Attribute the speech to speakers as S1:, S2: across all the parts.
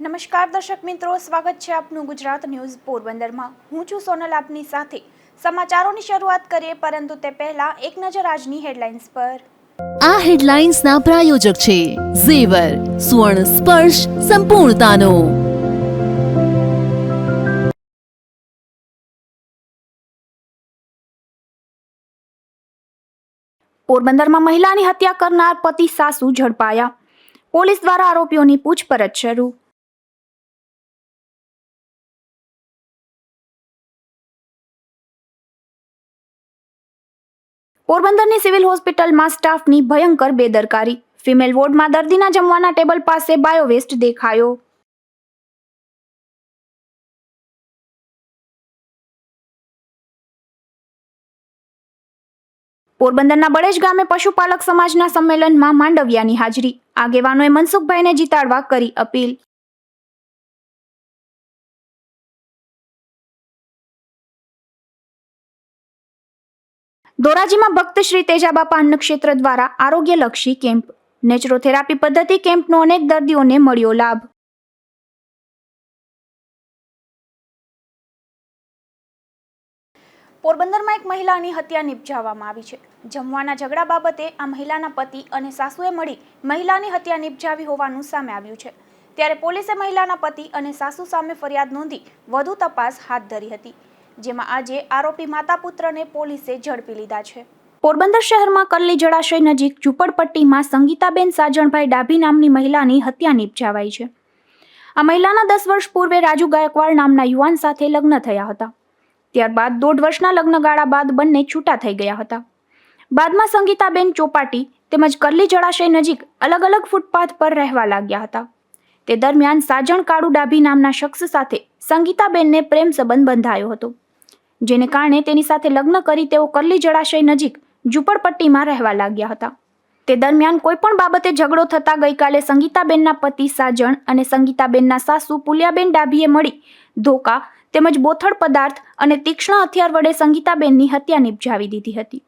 S1: નમસ્કાર દર્શક મિત્રો, સ્વાગત છે આપનું ગુજરાત ન્યૂઝ પોરબંદરમાં। હું છું સોનલ, આપની સાથે સમાચારોની શરૂઆત કરીએ, પરંતુ તે પહેલા એક નજર આજની હેડલાઇન્સ પર।
S2: આ હેડલાઇન્સના પ્રાયોજક છે ઝેવર, સુવર્ણ સ્પર્શ સંપૂર્ણતાનો।
S1: પોરબંદરમાં મહિલાની હત્યા કરનાર પતિ સાસુ ઝડપાયા। પોલીસ દ્વારા આરોપીઓની પૂછપરછ શરૂ। પોરબંદરની સિવિલ હોસ્પિટલમાં સ્ટાફની ભયંકર બેદરકારી। ફિમેલ વોર્ડમાં દર્દીના જમવાના ટેબલ પાસે બાયોવેસ્ટ દેખાયો। પોરબંદરના બળેજ ગામે પશુપાલક સમાજના સંમેલનમાં માંડવિયાની હાજરી। આગેવાનોએ મનસુખભાઈને જીતાડવા કરી અપીલ। ધોરાજીમાં ભક્ત શ્રી તેજાબાપા અન્નક્ષેત્ર દ્વારા આરોગ્યલક્ષી કેમ્પ। નેચરોથેરાપી પદ્ધતિ કેમ્પનો અનેક દર્દીઓને મળ્યો લાભ। પોરબંદરમાં એક મહિલાની હત્યા નિપજાવવામાં આવી છે। જમવાના ઝઘડા બાબતે આ મહિલાના પતિ અને સાસુએ મળી મહિલાની હત્યા નિપજાવી હોવાનું સામે આવ્યું છે। ત્યારે પોલીસે મહિલાના પતિ અને સાસુ સામે ફરિયાદ નોંધી વધુ તપાસ હાથ ધરી હતી, જેમાં આજે આરોપી માતા પુત્રને પોલીસે ઝડપી લીધા છે। પોરબંદર શહેરમાં કરલી જળાશય નજીક ઝૂંપડપટ્ટીમાં સંગીતાબેન સાજણભાઈ ડાભી નામની મહિલાની હત્યા નિપજાવાઈ છે। આ મહિલાના 10 વર્ષ પૂર્વે રાજુ ગાયકવાડ નામના યુવાન સાથે લગ્ન થયા હતા। ત્યારબાદ 1.5 વર્ષના લગ્નગાળા બાદ બંને છૂટા થઈ ગયા હતા। બાદમાં સંગીતાબેન ચોપાટી તેમજ કરલી જળાશય નજીક અલગ અલગ ફૂટપાથ પર રહેવા લાગ્યા હતા। તે દરમિયાન સાજણ કાળુ ડાભી નામના શખ્સ સાથે સંગીતાબેનને પ્રેમ સંબંધ બંધાયો હતો, જેને કારણે તેની સાથે લગ્ન કરી તેઓ કરલી જળાશય નજીક ઝૂંપડપટ્ટીમાં રહેવા લાગ્યા હતા। તે દરમિયાન કોઈપણ બાબતે ઝઘડો થતા ગઈકાલે સંગીતાબેનના પતિ સાજણ અને સંગીતાબેનના સાસુ પુલિયાબેન ડાભીએ મળી ધોકા તેમજ બોથડ પદાર્થ અને તીક્ષ્ણ હથિયાર વડે સંગીતાબેનની હત્યા નિપજાવી દીધી હતી।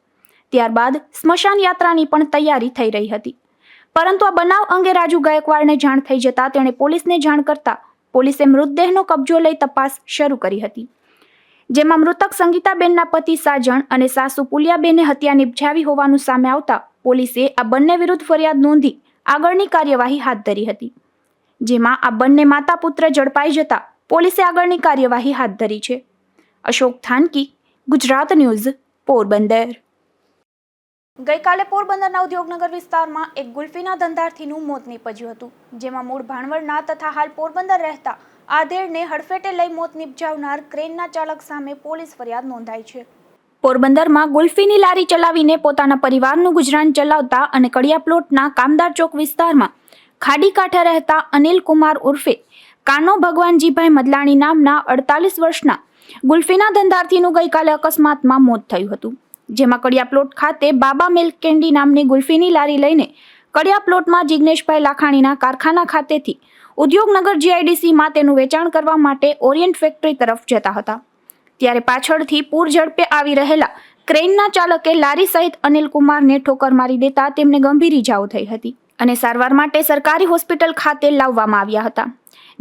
S1: ત્યારબાદ સ્મશાન યાત્રાની પણ તૈયારી થઈ રહી હતી, પરંતુ આ બનાવ અંગે રાજુ ગાયકવાડને જાણ થઈ જતા તેણે પોલીસને જાણ કરતા પોલીસે મૃતદેહનો કબજો લઈ તપાસ શરૂ કરી હતી, જેમાં મૃતક સંગીતાબેનના પતિ સાજણ અને સાસુ પુલિયાબેને હત્યા નિપજાવી હોવાનું સામે આવતા પોલીસે આ બંને વિરુદ્ધ ફરિયાદ નોંધી આગળની કાર્યવાહી હાથ ધરી હતી, જેમાં આ બંને માતા પુત્ર ઝડપાઈ જતા પોલીસે આગળની કાર્યવાહી હાથ ધરી છે। અશોક થાનકી, ગુજરાત ન્યૂઝ, પોરબંદર। ગઈકાલે પોરબંદરના ઉદ્યોગનગર વિસ્તારમાં એક ગુલ્ફીના ધંધાર્થીનું મોત નીપજ્યું હતું, જેમાં મૂળ ભાણવડના તથા હાલ પોરબંદર રહેતા આધેડને હડફેટે લઈ મોત નિપજાવનાર ક્રેનના ચાલક સામે પોલીસ ફરિયાદ નોંધાઈ છે। પોરબંદરમાં ગુલ્ફીની લારી ચલાવીને પોતાના પરિવારનું ગુજરાન ચલાવતા અને કડિયા પ્લોટના કામદાર ચોક વિસ્તારમાં ખાડી કાંઠે રહેતા અનિલ કુમાર ઉર્ફે કાનો ભગવાનજીભાઈ મદલાણી નામના 48 વર્ષના ગુલ્ફીના ધંધાર્થીનું ગઈકાલે અકસ્માતમાં મોત થયું હતું, જેમાં કડિયા પ્લોટ ખાતે બાબા મિલ્ક કેન્ડી નામની ગુલ્ફીની લારી લઈને કડિયા પ્લોટમાં જિગ્નેશભાઈ લાખાણીના કારખાના ખાતેથી ઉદ્યોગનગર જીઆઈડીસીમાં તેનું વેચાણ કરવા માટે ઓરિયન્ટ ફેક્ટરી તરફ જતા હતા। ત્યારે પાછળથી પૂર ઝડપે આવી રહેલા ક્રેનના ચાલકે લારી સહિત અનિલ કુમારને ઠોકર મારી દેતા તેમને ગંભીર ઇજાઓ થઈ હતી અને સારવાર માટે સરકારી હોસ્પિટલ ખાતે લાવવામાં આવ્યા હતા,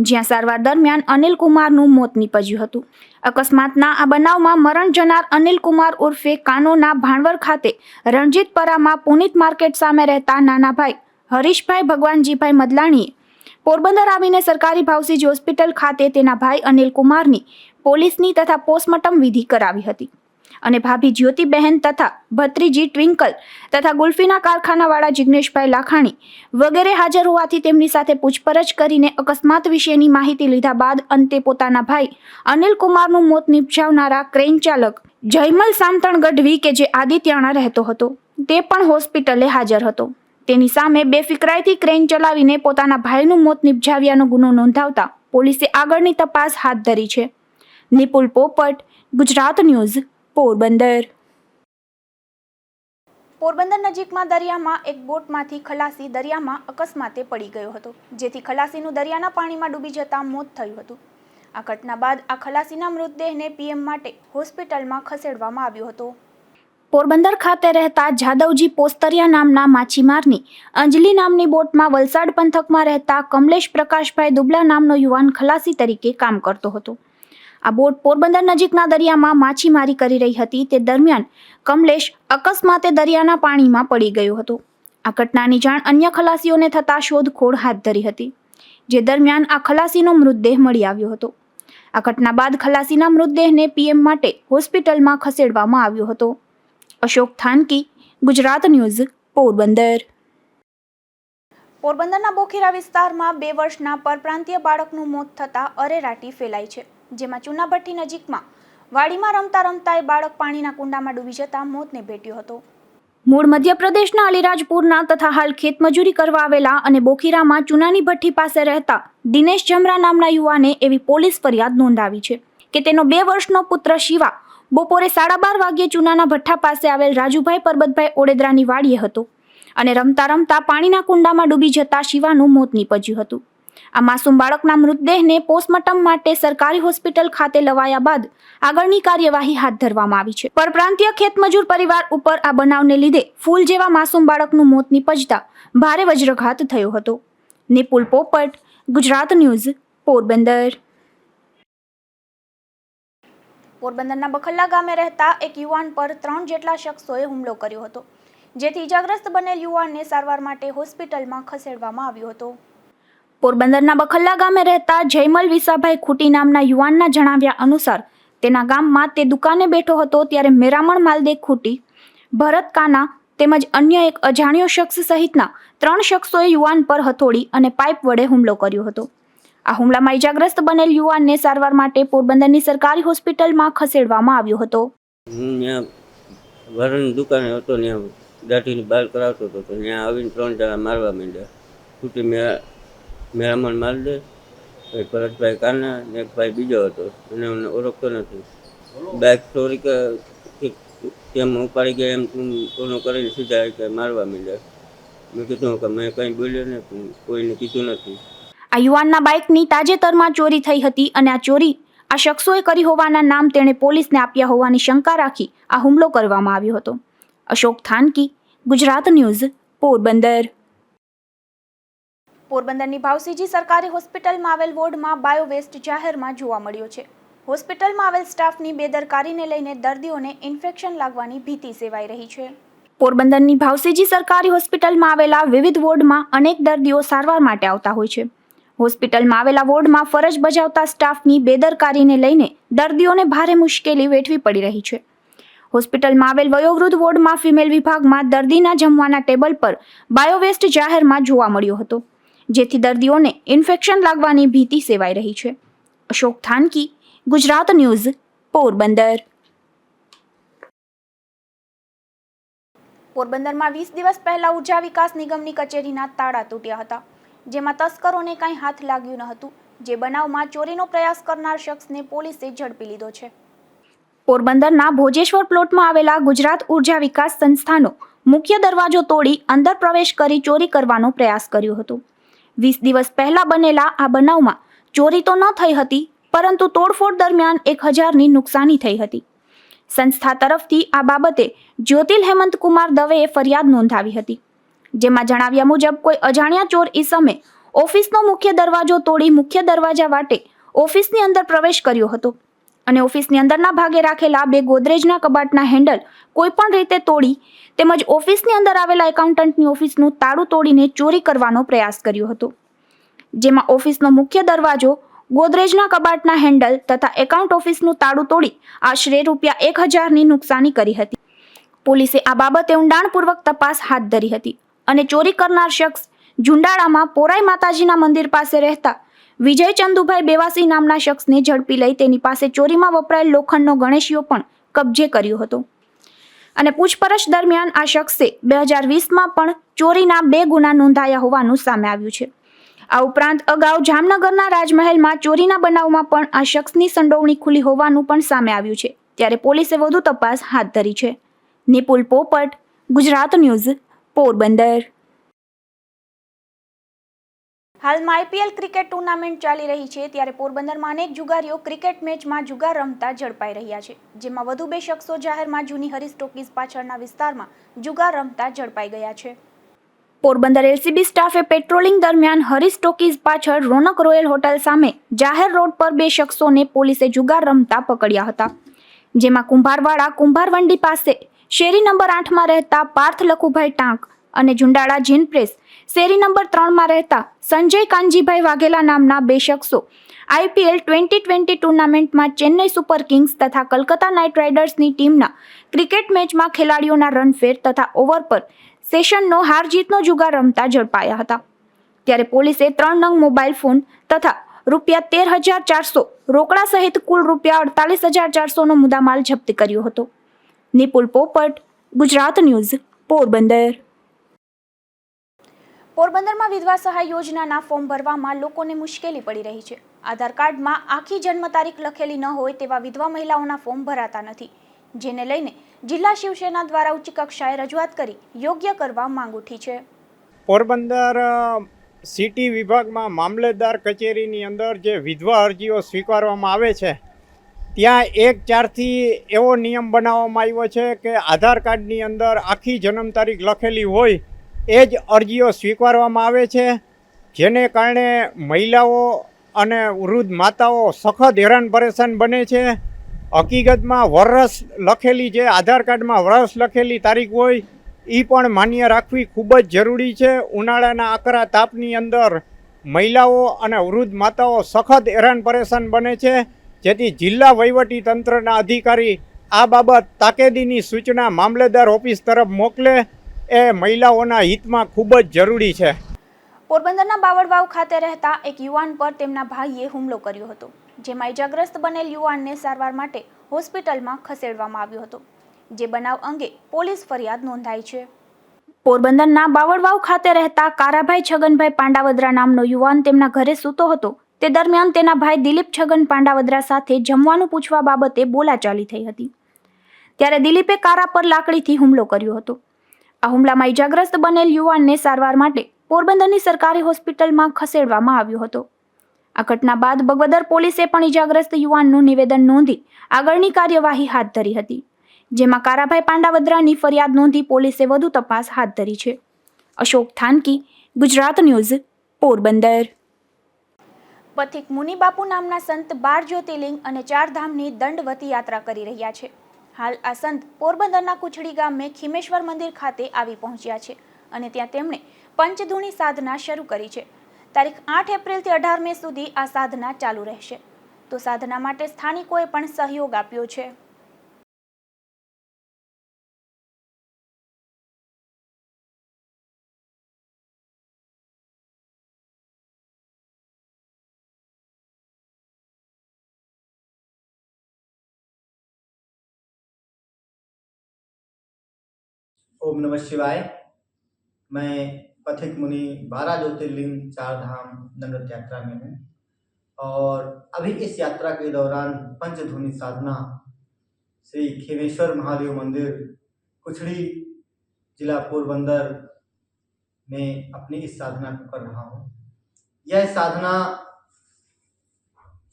S1: જ્યાં સારવાર દરમિયાન અનિલ કુમારનું મોત નીપજ્યું હતું। અકસ્માતના આ બનાવમાં મરણ જનાર અનિલ કુમાર ઉર્ફે કાનોના ભાણવર ખાતે રણજીતપરામાં પુનિત માર્કેટ સામે રહેતા નાના ભાઈ હરીશભાઈ ભગવાનજીભાઈ મદલાણીએ પોરબંદર આવીને સરકારી ભાવસીજી હોસ્પિટલ ખાતે તેના ભાઈ અનિલ કુમારની પોલીસની તથા પોસ્ટમોર્ટમ વિધિ કરાવી હતી અને ભાભી જ્યોતિબહેન તથા ભત્રીજી ટ્વિંકલ તથા ગુલ્ફીના કારખાનાવાળા જિગ્નેશભાઈ લાખાણી વગેરે હાજર હોવાથી તેમની સાથે પૂછપરછ કરીને અકસ્માત વિશેની માહિતી લીધા બાદ અંતે પોતાના ભાઈ અનિલ કુમારનું મોત નિપજાવનારા ક્રેન ચાલક જયમલ સામતણ ગઢવી કે જે આદિત્યાણા રહેતો હતો તે પણ હોસ્પિટલે હાજર હતો, તેની સામે બેફિકરાઈથી ક્રેન ચલાવીને પોતાના ભાઈનું મોત નિપજાવ્યાનો ગુનો નોંધાવતા પોલીસે આગળની તપાસ હાથ ધરી છે। નિપુલ પોપટ, ગુજરાત ન્યૂઝ, પોરબંદર। પોરબંદર નજીકમાં દરિયામાં એક બોટમાંથી ખલાસી દરિયામાં અકસ્માતે પડી ગયો હતો, જેથી ખલાસીનું દરિયાના પાણીમાં ડૂબી જતા મોત થયું હતું। આ ઘટના બાદ આ ખલાસીના મૃતદેહને પીએમ માટે હોસ્પિટલમાં ખસેડવામાં આવ્યો હતો। પોરબંદર ખાતે રહેતા જાદવજી પોસ્તરિયા નામના માછીમારની અંજલી નામની બોટમાં વલસાડ પંથકમાં રહેતા કમલેશ પ્રકાશભાઈ દુબલા નામનો યુવાન ખલાસી તરીકે કામ કરતો હતો. આ બોટ પોરબંદર નજીકના દરિયામાં માછીમારી કરી રહી હતી. તે દરમિયાન કમલેશ અકસ્માતે દરિયાના પાણીમાં પડી ગયો હતો. આ ઘટનાની જાણ અન્ય ખલાસીઓને થતાં શોધખોળ હાથ ધરી હતી, જે દરમિયાન આ ખલાસીનો મૃતદેહ મળી આવ્યો હતો. આ ઘટના બાદ ખલાસીના મૃતદેહને પીએમ માટે હોસ્પિટલમાં ખસેડવામાં આવ્યો હતો. અશોક થાનકી, ગુજરાત ન્યૂઝ, પોરબંદર. પોરબંદરના બોખીરા વિસ્તારમાં 2 વર્ષના પરપ્રાંતીય બાળકનું મોત થતાં અરેરાટી ફેલાઈ છે, જેમાં ચુનાભઠ્ઠી નજીકમાં વાડીમાં રમતા રમતા એ બાળક પાણીના કુંડામાં ડૂબી જતા મોતને ભેટ્યો હતો. મૂળ મધ્યપ્રદેશના અલીરાજપુરના તથા હાલ ખેતમજૂરી કરવા આવેલા અને બોખીરામાં ચુનાની ભઠ્ઠી પાસે રહેતા દિનેશ જમરા નામના યુવાને એવી પોલીસ ફરિયાદ નોંધાવી છે કે તેનો 2 વર્ષનો પુત્ર શિવા બપોરે 12:30 વાગ્યે ચુનાના ભઠ્ઠા પાસે આવેલ રાજુભાઈ પરબતભાઈ ઓડેદરાની વાડીએ હતો અને રમતા રમતા પાણીના કુંડામાં ડૂબી જતા શિવાનું મોત નીપજ્યું હતું. આ માસૂમ બાળકના મૃતદેહને પોસ્ટમોર્ટમ માટે સરકારી હોસ્પિટલ ખાતે લવાયા બાદ આગળની કાર્યવાહી હાથ ધરવામાં આવી છે. પરપ્રાંતીય ખેતમજૂર પરિવાર ઉપર આ બનાવને લીધે ફૂલ જેવા માસૂમ બાળકનું મોત નીપજતા ભારે વજ્રઘાત થયો હતો. નિપુલ પોપટ, ગુજરાત ન્યૂઝ, પોરબંદર. પોરબંદરના બખલ્લા ગામે રહેતા એક યુવાન પર 3 જેટલા શખ્સોએ હુમલો કર્યો હતો, જેથી ઇજાગ્રસ્ત બનેલ યુવાનને સારવાર માટે હોસ્પિટલમાં ખસેડવામાં આવ્યો હતો. પોરબંદરના બખલ્લા ગામે રહેતા જયમલ વિસાભાઈ ખૂટી નામના યુવાનના જણાવ્યા અનુસાર તેના ગામમાં તે દુકાને બેઠો હતો ત્યારે મેરામણ માલદે ખૂટી, ભરત કાના તેમજ અન્ય એક અજાણ્યો શખ્સ સહિતના 3 શખ્સોએ યુવાન પર હથોડી અને પાઇપ વડે હુમલો કર્યો હતો. આ હુમલામાં ઇજાગ્રસ્ત બનેલ યુવાનને સારવાર માટે પોરબંદરની સરકારી હોસ્પિટલમાં ખસેડવામાં આવ્યો હતો.
S3: હું ત્યાં વરની દુકાને હતો, ત્યાં દાઢીની બાલ કરાવતો હતો, તો ત્યાં આવીને 3 જણા મારવા માંડ્યા. ખૂટી મેરામણ માલ દે, પછી ભરતભાઈ કાના ને એક ભાઈ બીજો હતો, એને મને ઓળખતો નથી. બાઇક ચોરી તેમ ઉપાડી ગયા એમ કોનું કરીને સીધા કે મારવા માંડ્યા. મેં કીધું કે મેં કંઈ બોલ્યો ને કોઈને કીધું નથી.
S1: આ યુવાનના બાઇકની તાજેતરમાં ચોરી થઈ હતી અને આ ચોરી આ શખ્સોએ કરી હોવાના નામ તેણે પોલીસને આપ્યા હોવાની શંકા રાખી આ હુમલો કરવામાં આવ્યો હતો. અશોક થાનકી, ગુજરાત ન્યૂઝ, પોરબંદર. પોરબંદરની ભાવસીજી સરકારી હોસ્પિટલમાં આવેલ વોર્ડમાં બાયોવેસ્ટ જાહેરમાં જોવા મળ્યો છે. હોસ્પિટલમાં આવેલ સ્ટાફની બેદરકારીને લઈને દર્દીઓને ઇન્ફેક્શન લાગવાની ભીતિ સેવાઈ રહી છે. પોરબંદરની ભાવસીજી સરકારી હોસ્પિટલમાં આવેલા વિવિધ વોર્ડમાં અનેક દર્દીઓ સારવાર માટે આવતા હોય છે. હોસ્પિટલમાં આવેલા વોર્ડમાં ફરજ બજાવતા સ્ટાફની બેદરકારીને લઈને દર્દીઓને ભારે મુશ્કેલી વેઠવી પડી રહી છે. હોસ્પિટલમાં આવેલ વયોવૃદ્ધ વોર્ડમાં ફિમેલ વિભાગમાં દર્દીના જમવાના ટેબલ પર બાયોવેસ્ટ જાહેરમાં જોવા મળ્યો હતો, જેથી દર્દીઓને ઇન્ફેક્શન લાગવાની ભીતિ સેવાઈ રહી છે. અશોક થાનકી, ગુજરાત ન્યૂઝ, પોરબંદર. પોરબંદરમાં 20 દિવસ પહેલા ઉર્જા વિકાસ નિગમની કચેરીના તાળા તૂટ્યા હતા, જેમાં તસ્કરોને કંઈ હાથ લાગ્યું ન હતું. જે બનાવમાં ચોરીનો પ્રયાસ કરનાર શખ્સને પોલીસે ઝડપી લીધો છે. પોરબંદરના ભોજેશ્વર પ્લોટમાં આવેલા ગુજરાત ઉર્જા વિકાસ સંસ્થાનો મુખ્ય દરવાજો તોડી અંદર પ્રવેશ કરી ચોરી કરવાનો પ્રયાસ કર્યો હતો. 20 દિવસ પહેલા બનેલા આ બનાવમાં ચોરી તો ન થઈ હતી, પરંતુ તોડફોડ દરમિયાન 1000ની નુકસાની થઈ હતી. સંસ્થા તરફથી આ બાબતે જ્યોતિલ હેમંતકુમાર દવેએ ફરિયાદ નોંધાવી હતી, જેમાં જણાવ્યા મુજબ કોઈ અજાણ્યા ચોર ઈસમે ઓફિસનો મુખ્ય દરવાજો તોડી મુખ્ય દરવાજા વાટે ઓફિસની અંદર પ્રવેશ કર્યો હતો અને ઓફિસની અંદરના ભાગે રાખેલા 2 ગોદરેજના કબાટના હેન્ડલ કોઈપણ રીતે તોડી તેમજ ઓફિસની અંદર આવેલા એકાઉન્ટન્ટની ઓફિસનું તાળું તોડીને ચોરી કરવાનો પ્રયાસ કર્યો હતો. જેમાં ઓફિસનો મુખ્ય દરવાજો, ગોદરેજના કબાટના હેન્ડલ તથા એકાઉન્ટ ઓફિસનું તાળું તોડી આશરે ₹1000ની નુકસાની કરી હતી. પોલીસે આ બાબતે ઊંડાણપૂર્વક તપાસ હાથ ધરી હતી અને ચોરી કરનાર શખ્સ ઝુંડાળામાં પોરાઈ માતાજીના મંદિર પાસે રહેતા વિજય ચંદુભાઈ બેવાસી નામના શખ્સને ઝડપી લઈ તેની પાસે ચોરીમાં વપરાયેલ લોખંડનો ગણેશિયો પણ કબજે કર્યો હતો અને પૂછપરછ દરમિયાન આ શખ્સે 2020માં પણ ચોરીના 2 ગુના નોંધાયા હોવાનું સામે આવ્યું છે. આ ઉપરાંત અગાઉ જામનગરના રાજમહેલમાં ચોરીના બનાવમાં પણ આ શખ્સની સંડોવણી ખુલી હોવાનું પણ સામે આવ્યું છે. ત્યારે પોલીસે વધુ તપાસ હાથ ધરી છે. નિપુલ પોપટ, ગુજરાત ન્યૂઝ, પોરબંદર. હાલમાં આઈપીએલ ક્રિકેટ ટુર્નામેન્ટ ચાલી રહી છે ત્યારે પોરબંદરમાં અનેક જુગારીઓ ક્રિકેટ મેચમાં જુગાર રમતા ઝડપાઈ રહ્યા છે, જેમાં વધુ 2 શખ્સો જાહેરમાં જૂની હરીશ ટોકીઝ પાછળના વિસ્તારમાં જુગાર રમતા ઝડપાઈ ગયા છે. પોરબંદર એલસીબી સ્ટાફે પેટ્રોલિંગ દરમિયાન હરીશ ટોકીઝ પાછળ રોનક રોયલ હોટલ સામે જાહેર રોડ પર 2 શખ્સોને પોલીસે જુગાર રમતા પકડ્યા હતા, જેમાં કુંભારવાડા કુંભારવંડી પાસે શેરી નંબર 8માં રહેતા પાર્થ લખુભાઈ ટાંક અને ઝુંડાળા જીન પ્રેસ શેરી નંબર 3માં રહેતા સંજય કાનજીભાઈ વાઘેલા નામના 2 શખ્સો આઈપીએલ 2020 ટુર્નામેન્ટમાં ચેન્નઈ સુપર કિંગ્સ તથા કલકત્તા નાઇટ રાઇડર્સની ટીમના ક્રિકેટ મેચમાં ખેલાડીઓના રનફેર તથા ઓવર પર સેશનનો હાર જીતનો જુગાર રમતા ઝડપાયા હતા. ત્યારે પોલીસે 3 નંગ મોબાઈલ ફોન તથા ₹13,400 રોકડા સહિત કુલ ₹48,400નો મુદ્દામાલ જપ્ત કર્યો હતો. નિપુલ પોપટ, ગુજરાત ન્યૂઝ, પોરબંદર. પોરબંદરમાં વિધવા સહાય યોજનાના ફોર્મ ભરવામાં લોકોને મુશ્કેલી પડી રહી છે. આધાર કાર્ડમાં આખી જન્મ તારીખ લખેલી ન હોય તેવા વિધવા મહિલાઓના ફોર્મ ભરાતા નથી, જેને લઈને જિલ્લા શિવસેના દ્વારા ઉચ્ચ કક્ષાએ રજૂઆત કરી યોગ્ય કરવા માંગ ઉઠી છે.
S4: પોરબંદર સિટી વિભાગમાં મામલતદાર કચેરીની અંદર જે વિધવા અરજીઓ સ્વીકારવામાં આવે છે ત્યાં 1/4થી એવો નિયમ બનાવવામાં આવ્યો છે કે આધાર કાર્ડની અંદર આખી જન્મ તારીખ લખેલી હોય એ જ અરજીઓ સ્વીકારવામાં આવે છે, જેને કારણે મહિલાઓ અને વૃદ્ધ માતાઓ સખત હેરાન પરેશાન બને છે. હકીકતમાં વરસ લખેલી જે આધાર કાર્ડમાં વરસ લખેલી તારીખ હોય એ પણ માન્ય રાખવી ખૂબ જ જરૂરી છે. ઉનાળાના આકરા તાપની અંદર મહિલાઓ અને વૃદ્ધ માતાઓ સખત હેરાન પરેશાન બને છે, જેથી જિલ્લા વહીવટી તંત્રના અધિકારી આ બાબત તાકીદની સૂચના મામલતદાર ઓફિસ તરફ મોકલે એ મહિલાઓના હિતમાં ખૂબ જ જરૂરી છે.
S1: પોરબંદરના બાવળવાવ ખાતે રહેતા એક યુવાન પર તેમના ભાઈએ હુમલો કર્યો હતો, જેમાં ઇજાગ્રસ્ત બનેલ યુવાનને સારવાર માટે હોસ્પિટલમાં ખસેડવામાં આવ્યો હતો, જે બનાવ અંગે પોલીસ ફરિયાદ નોંધાઈ છે. પોરબંદરના બાવળવાવ ખાતે રહેતા કારાભાઈ છગનભાઈ પાંડાવદરા નામનો યુવાન તેમના ઘરે સૂતો હતો તે દરમિયાન તેના ભાઈ દિલીપ છગન પાંડાવદરા સાથે જમવાનું પૂછવા બાબતે બોલાચાલી થઈ હતી. ત્યારે દિલીપે કારા પર લાકડીથી હુમલો કર્યો હતો. આ હુમલામાં ઇજાગ્રસ્ત બનેલ યુવાનને સારવાર માટે પોરબંદરની સરકારી હોસ્પિટલમાં ખસેડવામાં આવ્યો હતો. આ ઘટના બાદ બગવદર પોલીસે પણ ઇજાગ્રસ્ત યુવાનનું નિવેદન નોંધી આગળની કાર્યવાહી હાથ ધરી હતી, જેમાં કારાભાઈ પાંડાવદરાની ફરિયાદ નોંધી પોલીસે વધુ તપાસ હાથ ધરી છે. અશોક થાનકી, ગુજરાત ન્યૂઝ, પોરબંદર. પથિક મુનિબાપુ નામના સંત 12 જ્યોતિર્લિંગ અને 4 ધામની દંડવતી યાત્રા કરી રહ્યા છે. હાલ આ સંત પોરબંદરના કુચડી ગામે ખીમેશ્વર મંદિર ખાતે આવી પહોંચ્યા છે અને ત્યાં તેમણે પંચધૂની સાધના શરૂ કરી છે. તારીખ 8 એપ્રિલથી 18 મે સુધી આ સાધના ચાલુ રહેશે. તો સાધના માટે સ્થાનિકોએ પણ સહયોગ આપ્યો છે.
S5: ओम नमः शिवाय। मैं पथिक मुनि 12 ज्योतिर्लिंग 4 धाम दंडवत यात्रा में हूँ और अभी इस यात्रा के दौरान पंचधूनी साधना श्री खेमेश्वर महादेव मंदिर कुछड़ी जिला पोरबंदर में अपनी इस साधना को कर रहा हूँ। यह साधना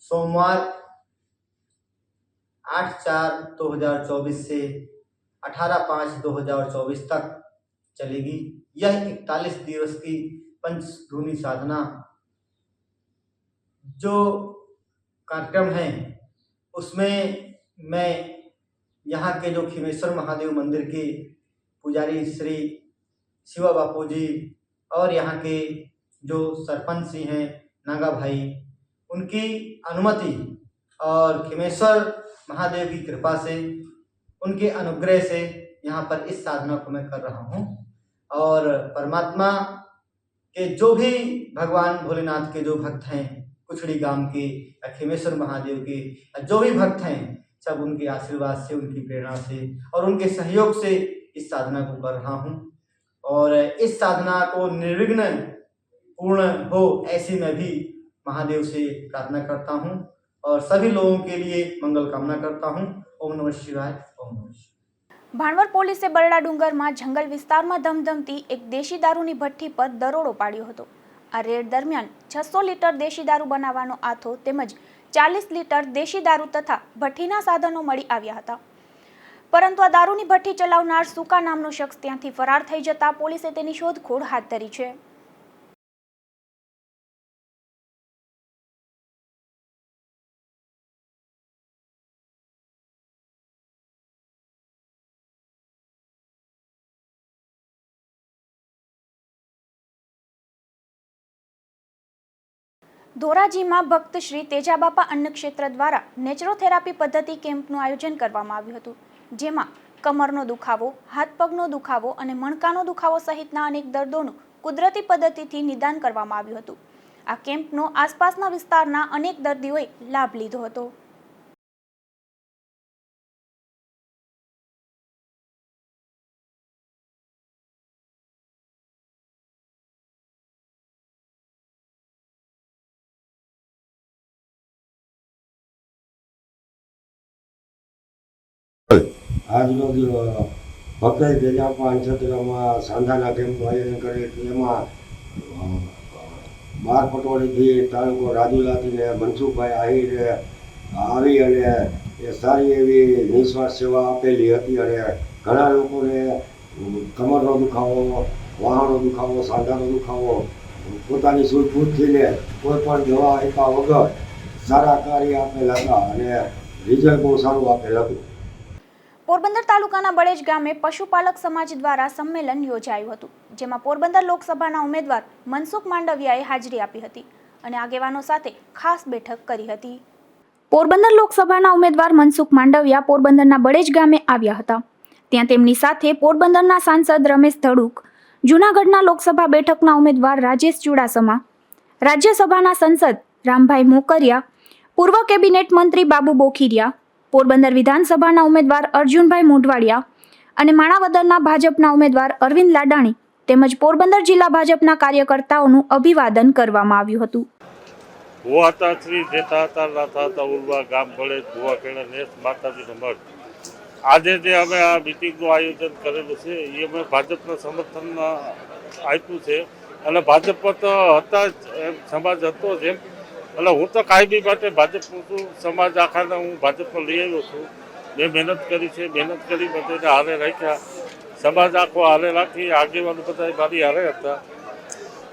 S5: सोमवार 8/4/2024 से 18/5/2024 तक चलेगी। यह 41 दिवस की पंचधूनी साधना जो कार्यक्रम है उसमें मैं यहाँ के जो खीमेश्वर महादेव मंदिर के पुजारी श्री शिवा बापू जी और यहाँ के जो सरपंच जी हैं नागा भाई, उनकी अनुमति और खीमेश्वर महादेव की कृपा से, उनके अनुग्रह से यहाँ पर इस साधना को मैं कर रहा हूँ। और परमात्मा के जो भी भगवान भोलेनाथ के जो भक्त हैं, कुछड़ी गांव के खीमेश्वर महादेव के जो भी भक्त हैं, सब उनके आशीर्वाद से, उनकी प्रेरणा से और उनके सहयोग से इस साधना को कर रहा हूँ। और इस साधना को निर्विघ्न पूर्ण हो ऐसी मैं भी महादेव से प्रार्थना करता हूँ और सभी लोगों के लिए मंगल कामना करता हूँ। ओम नमः शिवाय। ओम नमः शिवाय।
S1: ભાણવડ પોલીસે બરડા ડુંગરમાં જંગલ વિસ્તારમાં ધમધમતી એક દેશી દારૂની ભઠ્ઠી પર દરોડો પાડ્યો હતો. આ રેડ દરમિયાન 600 લીટર દેશી દારૂ બનાવવાનો આથો તેમજ 40 લીટર દેશી દારૂ તથા ભઠ્ઠીના સાધનો મળી આવ્યા હતા. પરંતુ આ દારૂની ભઠ્ઠી ચલાવનાર સુકા નામનો શખ્સ ત્યાંથી ફરાર થઈ જતા પોલીસે તેની શોધખોળ હાથ ધરી છે. ધોરાજીમાં ભક્ત શ્રી તેજાબાપા અન્નક્ષેત્ર દ્વારા નેચરોથેરાપી પદ્ધતિ કેમ્પનું આયોજન કરવામાં આવ્યું હતું, જેમાં કમરનો દુખાવો, હાથ પગનો દુખાવો અને મણકાનો દુખાવો સહિતના અનેક દર્દોનું કુદરતી પદ્ધતિથી નિદાન કરવામાં આવ્યું હતું. આ કેમ્પનો આસપાસના વિસ્તારના અનેક દર્દીઓએ લાભ લીધો હતો.
S6: આજરોજ ભક્ત તેજાબાપા અન્નક્ષેત્રમાં સાંધાના કેમ્પનું આયોજન કરે એમાં બાર પટોળીથી તાલુકો રાજુલાથી મનસુખભાઈ આહિરે આવી અને એ સારી એવી નિસ્વાર્થ સેવા આપેલી હતી અને ઘણા લોકોને કમરનો દુખાવો, વાહાનો દુખાવો, સાંધાનો દુખાવો પોતાની સૂઝબૂઝથી કોઈ પણ દવા આપ્યા વગર સારા કાર્ય આપેલા હતા અને રિઝલ્ટ બહુ સારું આપેલ હતું.
S1: પોરબંદર તાલુકાના બળેજ ગામે પશુપાલક સમાજ દ્વારા સંમેલન યોજાયું હતું, જેમાં પોરબંદર લોકસભાના ઉમેદવાર મનસુખ માંડવિયાએ હાજરી આપી હતી અને આગેવાનો સાથે ખાસ બેઠક કરી હતી. પોરબંદર લોકસભાના ઉમેદવાર મનસુખ માંડવિયા પોરબંદરના બળેજ ગામે આવ્યા હતા. ત્યાં તેમની સાથે પોરબંદરના સાંસદ રમેશ ધડુક, જૂનાગઢના લોકસભા બેઠકના ઉમેદવાર રાજેશ ચુડાસમા, રાજ્યસભાના સંસદ રામભાઈ મોકરિયા, પૂર્વ કેબિનેટ મંત્રી બાબુ બોખીરિયા, પોરબંદર વિધાનસભાના ઉમેદવાર અર્જુનભાઈ મોઢવાડિયા અને માણાવદરના ભાજપના ઉમેદવાર અરવિંદ લાડાણી તેમજ પોરબંદર જિલ્લા ભાજપના કાર્યકર્તાઓનું અભિવાદન કરવામાં આવ્યું હતું.
S7: ભુવાતા શ્રી જેતા હતા નાથા હતા ઉર્વા ગામ ભળે ભુવા કેળા નેસ માતાજીનો મઠ. આજે જે અમે આ મિટિંગનું આયોજન કરેલું છે એ અમે ભાજપના સમર્થન આપ્યું છે અને ભાજપ તો હતા જ એમ સમાજ હતો જ એમ એટલે હું તો કાયમી માટે ભાજપનું છું. સમાજ આખાને હું ભાજપમાં લઈ આવ્યો છું. મેં મહેનત કરી છે, મહેનત કરી બધાને હારે રાખ્યા, સમાજ આખો હારે રાખી, આગેવાનો બધા મારી હારે હતા.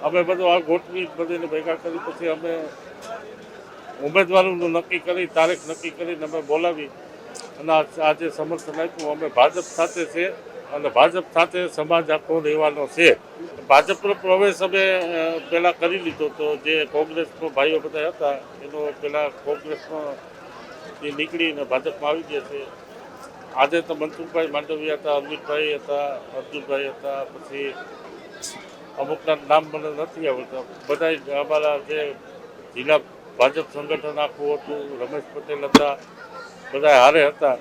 S7: અમે બધું આ ગોઠવી બધાને ભેગા કરી પછી અમે ઉમેદવારોનું નક્કી કરી, તારીખ નક્કી કરીને અમે બોલાવી અને આજે સમર્થન આપ્યું. અમે ભાજપ સાથે છે અને ભાજપ સાથે સમાજ આખો રહેવાનો છે. ભાજપનો પ્રવેશ અમે પહેલાં કરી લીધો હતો. જે કોંગ્રેસનો ભાઈઓ બધા હતા એનો પહેલાં કોંગ્રેસમાં નીકળીને ભાજપમાં આવી ગયા છે. આજે તો મનસુખભાઈ માંડવિયા હતા, અરવિંદભાઈ હતા, અર્જુનભાઈ હતા, પછી અમુકના નામ મને નથી આવડતા. બધા અમારા જે જિલ્લા ભાજપ સંગઠન આખું હતું, રમેશ પટેલ હતા, બધા હારે હતા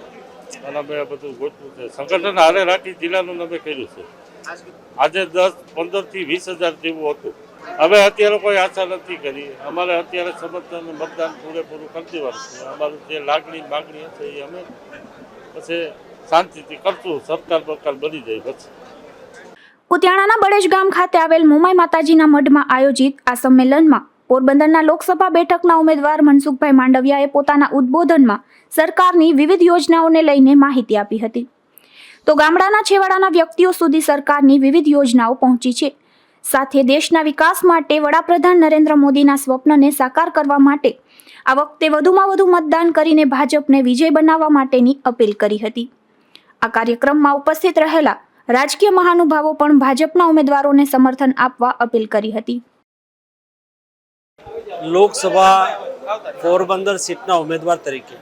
S7: અને અમે બધું ગોઠવું છે. સંગઠન હારે રાખી જિલ્લાનું અમે કર્યું છે. આજે 10-15 થી 20,000 જેવું હતું. હવે અત્યારે કોઈ આશા નથી કરી. અમારે અત્યારે સમર્થન મતદાન પૂરેપૂરું કરી દેવાનું છે. અમારું જે લાગણી માગણી હશે એ અમે પછી શાંતિથી કરશું. સરકાર બરકાર બની જાય પછી.
S1: કુતિયાણાના બળેજ ગામ ખાતે આવેલ મોમાઈ માતાજીના મઢમાં આયોજિત આ સંમેલનમાં પોરબંદરના લોકસભા બેઠકના ઉમેદવાર મનસુખભાઈ માંડવિયાએ પોતાના ઉદ્બોધનમાં સરકારની વિવિધ યોજનાઓને લઈને માહિતી આપી હતી. તો ગામડાના છેવાડાના વ્યક્તિઓ સુધી સરકારની વિવિધ યોજનાઓ પહોંચી છે. સાથે દેશના વિકાસ માટે વડાપ્રધાન નરેન્દ્ર મોદીના સ્વપ્નને સાકાર કરવા માટે આ વખતે વધુમાં વધુ મતદાન કરીને ભાજપને વિજય બનાવવા માટેની અપીલ કરી હતી. આ કાર્યક્રમમાં ઉપસ્થિત રહેલા રાજકીય મહાનુભાવો પણ ભાજપના ઉમેદવારોને સમર્થન આપવા અપીલ કરી હતી.
S8: લોકસભા પોરબંદર સીટના ઉમેદવાર તરીકે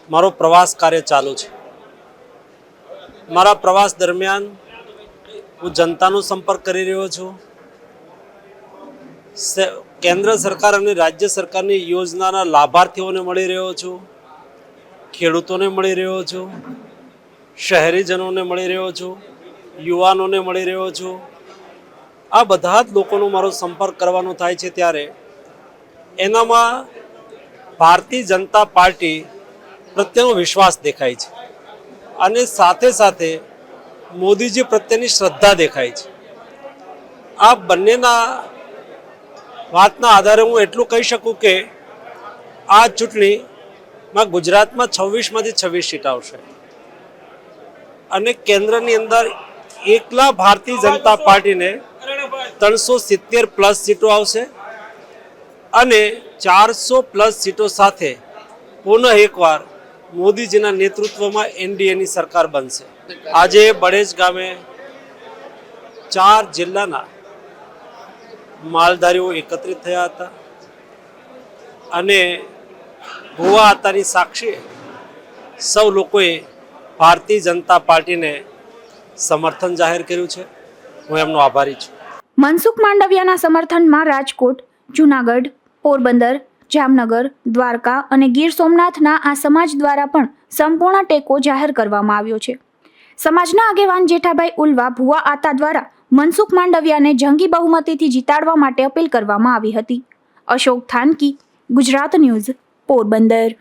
S8: મારો પ્રવાસ કાર્ય ચાલુ છે. મારા પ્રવાસ દરમિયાન હું જનતાનો સંપર્ક કરી રહ્યો છું. કેન્દ્ર સરકાર અને રાજ્ય સરકારની યોજનાના લાભાર્થીઓને મળી રહ્યો છું, ખેડૂતોને મળી રહ્યો છું, શહેરીજનોને મળી રહ્યો છું, યુવાનોને મળી રહ્યો છું. આ બધા જ લોકોનો મારો સંપર્ક કરવાનો થાય છે ત્યારે એનામાં ભારતીય જનતા પાર્ટી પ્રત્યેનો વિશ્વાસ દેખાય છે અને સાથે સાથે મોદીજી પ્રત્યેની શ્રદ્ધા દેખાય છે. આ બંનેના વાતના આધારે હું એટલું કહી શકું કે આ ચૂંટણીમાં ગુજરાતમાં 26માંથી 26 સીટ આવશે અને કેન્દ્રની અંદર એકલા ભારતીય જનતા પાર્ટીને 370 પ્લસ સીટો આવશે અને 400 પ્લસ સીટો સાથે પુનઃ એકવાર મોદીજીના નેતૃત્વમાં એનડીએની સરકાર બનશે. આજે બળેજ ગામે 4 જિલ્લાના માલધારીઓ એકત્રિત થયા હતા અને ભુવા આતાની સાક્ષીએ સૌ લોકોએ ભારતીય જનતા પાર્ટીને સમર્થન જાહેર કર્યું છે. હું એમનો આભારી છું.
S1: મનસુખ માંડવિયાના સમર્થનમાં રાજકોટ, જૂનાગઢ, પોરબંદર, જામનગર, દ્વારકા અને ગીર સોમનાથના આ સમાજ દ્વારા પણ સંપૂર્ણ ટેકો જાહેર કરવામાં આવ્યો છે. સમાજના આગેવાન જેઠાભાઈ ઉલ્વા ભુવા આતા દ્વારા મનસુખ માંડવિયાને જંગી બહુમતીથી જીતાડવા માટે અપીલ કરવામાં આવી હતી. અશોક થાનકી, ગુજરાત ન્યૂઝ, પોરબંદર.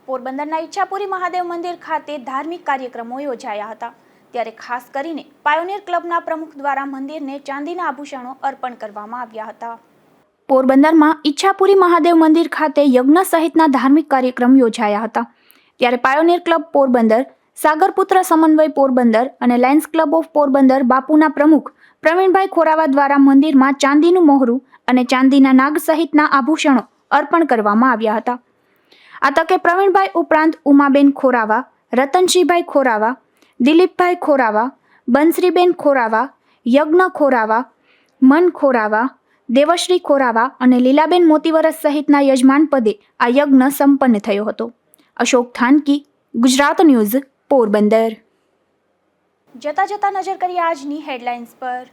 S1: પોરબંદરના ઈચ્છાપુરી મહાદેવ મંદિર ખાતે ધાર્મિક કાર્યક્રમો યોજાયા હતા. ત્યારે ખાસ કરીને પાયોનિયર ક્લબના પ્રમુખ દ્વારા મંદિરને ચાંદીના આભૂષણો અર્પણ કરવામાં આવ્યા હતા. પોરબંદરમાં ઈચ્છાપુરી મહાદેવ મંદિર ખાતે યજ્ઞ સહિતના ધાર્મિક કાર્યક્રમ યોજાયા હતા. ત્યારે પાયોનિયર ક્લબ પોરબંદર, સાગરપુત્ર સમન્વય પોરબંદર અને લાયન્સ ક્લબ ઓફ પોરબંદર બાપુના પ્રમુખ પ્રવીણભાઈ ખોરાવા દ્વારા મંદિરમાં ચાંદીનું મોહરું અને ચાંદીના નાગ સહિતના આભૂષણો અર્પણ કરવામાં આવ્યા હતા. આ તકે પ્રવીણભાઈ ઉપરાંત ઉમાબેન ખોરાવા, રતનસિંહભાઈ ખોરાવા, દિલીપભાઈ ખોરાવા, બંસરીબેન ખોરાવા, યજ્ઞ ખોરાવા, મન ખોરાવા, દેવશ્રી ખોરાવા અને લીલાબેન મોતીવરસ સહિતના યજમાન પદે આ યજ્ઞ સંપન્ન થયો હતો. અશોક થાનકી, ગુજરાત ન્યૂઝ, પોરબંદર. જતા જતા નજર કરીએ આજની હેડલાઇન્સ પર.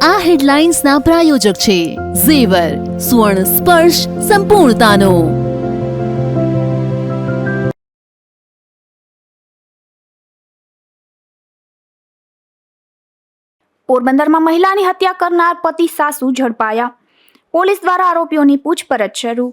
S2: આ હેડલાઇન્સના પ્રાયોજક છે ઝેવર, સુવર્ણ સ્પર્શ સંપૂર્ણતાનો.
S1: પોરબંદરમાં મહિલાની હત્યા કરનાર પતિ સાસુ ઝડપાયા. પોલીસ દ્વારા આરોપીઓની પૂછપરછ શરૂ.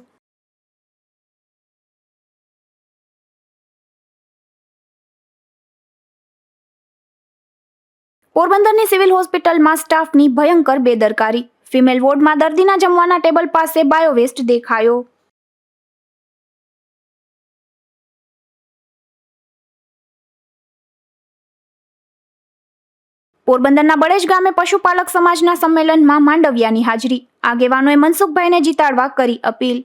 S1: પોરબંદરની સિવિલ હોસ્પિટલમાં સ્ટાફની ભયંકર બેદરકારી. ફિમેલ વોર્ડમાં દર્દીના જમવાના ટેબલ પાસે બાયોવેસ્ટ દેખાયો. પોરબંદરના બળેજ ગામે પશુપાલક સમાજના સંમેલનમાં માંડવિયાની હાજરી. આગેવાનોએ મનસુખભાઈને જીતાડવા કરી અપીલ.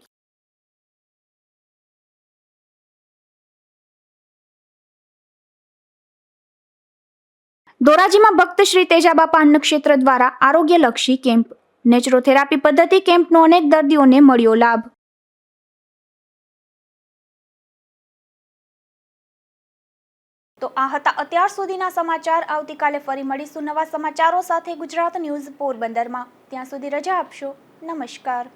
S1: ધોરાજીમાં ભક્ત શ્રી તેજાબાપા અન્નક્ષેત્ર દ્વારા આરોગ્યલક્ષી કેમ્પ. નેચરોથેરાપી પદ્ધતિ કેમ્પનો અનેક દર્દીઓને મળ્યો લાભ. તો આ હતા અત્યાર સુધીના સમાચાર. આવતીકાલે ફરી મળીશું નવા સમાચારો સાથે ગુજરાત ન્યૂઝ પોરબંદરમાં. ત્યાં સુધી રજા આપશો. નમસ્કાર.